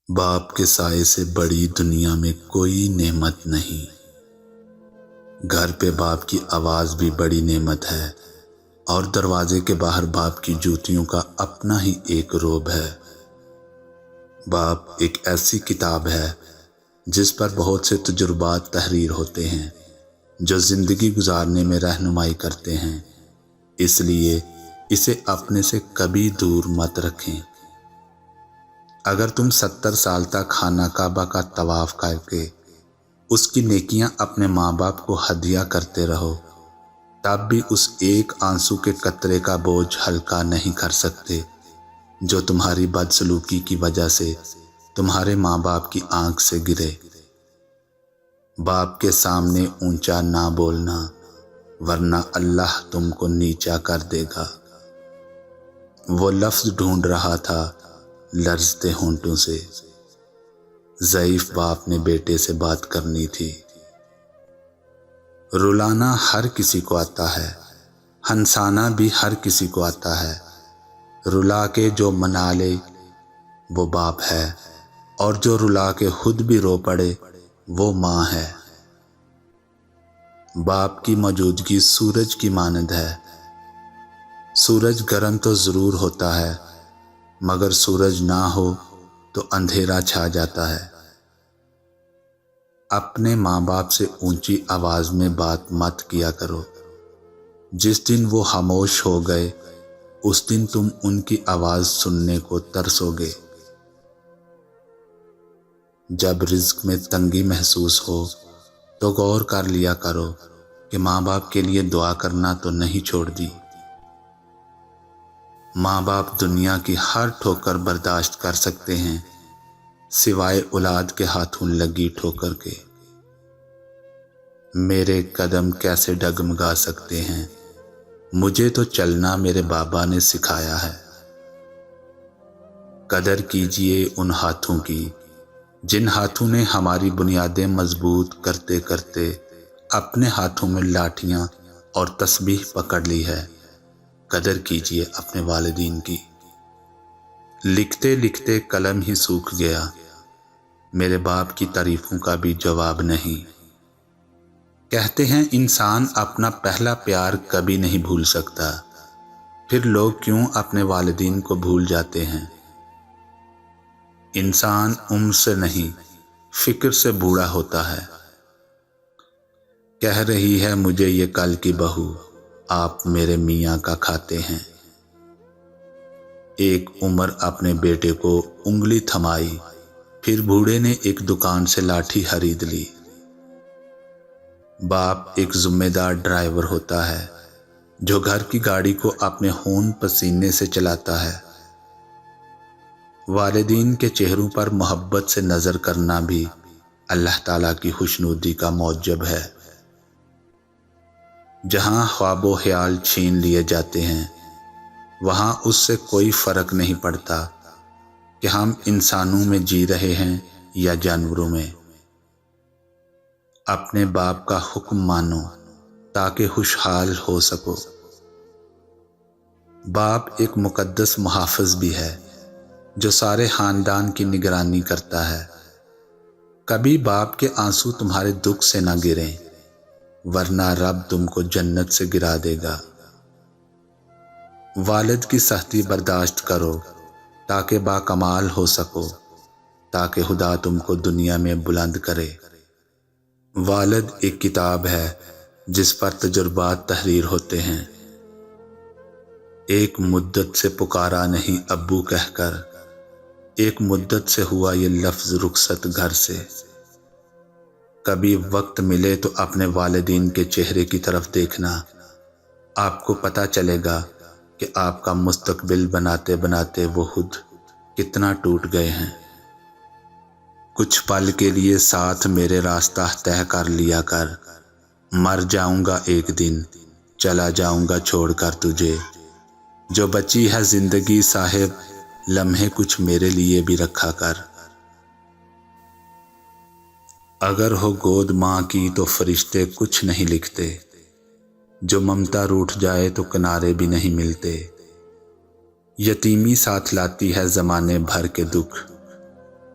باپ کے سائے سے بڑی دنیا میں کوئی نعمت نہیں۔ گھر پہ باپ کی آواز بھی بڑی نعمت ہے، اور دروازے کے باہر باپ کی جوتیوں کا اپنا ہی ایک رعب ہے۔ باپ ایک ایسی کتاب ہے جس پر بہت سے تجربات تحریر ہوتے ہیں جو زندگی گزارنے میں رہنمائی کرتے ہیں، اس لیے اسے اپنے سے کبھی دور مت رکھیں۔ اگر تم 70 سال تک خانہ کعبہ کا طواف کر کے اس کی نیکیاں اپنے ماں باپ کو ہدیہ کرتے رہو، تب بھی اس ایک آنسو کے قطرے کا بوجھ ہلکا نہیں کر سکتے جو تمہاری بدسلوکی کی وجہ سے تمہارے ماں باپ کی آنکھ سے گرے۔ باپ کے سامنے اونچا نہ بولنا، ورنہ اللہ تم کو نیچا کر دے گا۔ وہ لفظ ڈھونڈ رہا تھا لرزتے ہونٹوں سے۔ ضعیف باپ نے بیٹے سے بات کرنی تھی۔ رلانا ہر کسی کو آتا ہے، ہنسانا بھی ہر کسی کو آتا ہے۔ رلا کے جو منا لے وہ باپ ہے، اور جو رلا کے خود بھی رو پڑے وہ ماں ہے۔ باپ کی موجودگی سورج کی مانند ہے۔ سورج گرم تو ضرور ہوتا ہے، مگر سورج نہ ہو تو اندھیرا چھا جاتا ہے۔ اپنے ماں باپ سے اونچی آواز میں بات مت کیا کرو۔ جس دن وہ خاموش ہو گئے اس دن تم ان کی آواز سننے کو ترسو گے۔ جب رزق میں تنگی محسوس ہو تو غور کر لیا کرو کہ ماں باپ کے لیے دعا کرنا تو نہیں چھوڑ دی۔ ماں باپ دنیا کی ہر ٹھوکر برداشت کر سکتے ہیں، سوائے اولاد کے ہاتھوں لگی ٹھوکر کے۔ میرے قدم کیسے ڈگمگا سکتے ہیں، مجھے تو چلنا میرے بابا نے سکھایا ہے۔ قدر کیجئے ان ہاتھوں کی جن ہاتھوں نے ہماری بنیادیں مضبوط کرتے کرتے اپنے ہاتھوں میں لاٹھیاں اور تسبیح پکڑ لی ہے۔ قدر کیجئے اپنے والدین کی۔ لکھتے لکھتے قلم ہی سوکھ گیا، میرے باپ کی تعریفوں کا بھی جواب نہیں۔ کہتے ہیں انسان اپنا پہلا پیار کبھی نہیں بھول سکتا، پھر لوگ کیوں اپنے والدین کو بھول جاتے ہیں؟ انسان عمر سے نہیں، فکر سے بوڑھا ہوتا ہے۔ کہہ رہی ہے مجھے یہ کل کی بہو، آپ میرے میاں کا کھاتے ہیں۔ ایک عمر اپنے بیٹے کو انگلی تھمائی، پھر بوڑھے نے ایک دکان سے لاٹھی خرید لی۔ باپ ایک ذمہ دار ڈرائیور ہوتا ہے جو گھر کی گاڑی کو اپنے خون پسینے سے چلاتا ہے۔ والدین کے چہروں پر محبت سے نظر کرنا بھی اللہ تعالیٰ کی خوشنودی کا موجب ہے۔ جہاں خواب و خیال چھین لیے جاتے ہیں وہاں اس سے کوئی فرق نہیں پڑتا کہ ہم انسانوں میں جی رہے ہیں یا جانوروں میں۔ اپنے باپ کا حکم مانو تاکہ خوشحال ہو سکو۔ باپ ایک مقدس محافظ بھی ہے جو سارے خاندان کی نگرانی کرتا ہے۔ کبھی باپ کے آنسو تمہارے دکھ سے نہ گریں، ورنہ رب تم کو جنت سے گرا دے گا۔ والد کی سختی برداشت کرو تاکہ باکمال ہو سکو، تاکہ خدا تم کو دنیا میں بلند کرے۔ والد ایک کتاب ہے جس پر تجربات تحریر ہوتے ہیں۔ ایک مدت سے پکارا نہیں ابو کہہ کر، ایک مدت سے ہوا یہ لفظ رخصت گھر سے۔ کبھی وقت ملے تو اپنے والدین کے چہرے کی طرف دیکھنا، آپ کو پتہ چلے گا کہ آپ کا مستقبل بناتے بناتے وہ خود کتنا ٹوٹ گئے ہیں۔ کچھ پل کے لیے ساتھ میرے راستہ طے کر لیا کر، مر جاؤں گا ایک دن، چلا جاؤں گا چھوڑ کر تجھے۔ جو بچی ہے زندگی صاحب، لمحے کچھ میرے لیے بھی رکھا کر۔ اگر ہو گود ماں کی تو فرشتے کچھ نہیں لکھتے، جو ممتا روٹھ جائے تو کنارے بھی نہیں ملتے۔ یتیمی ساتھ لاتی ہے زمانے بھر کے دکھ،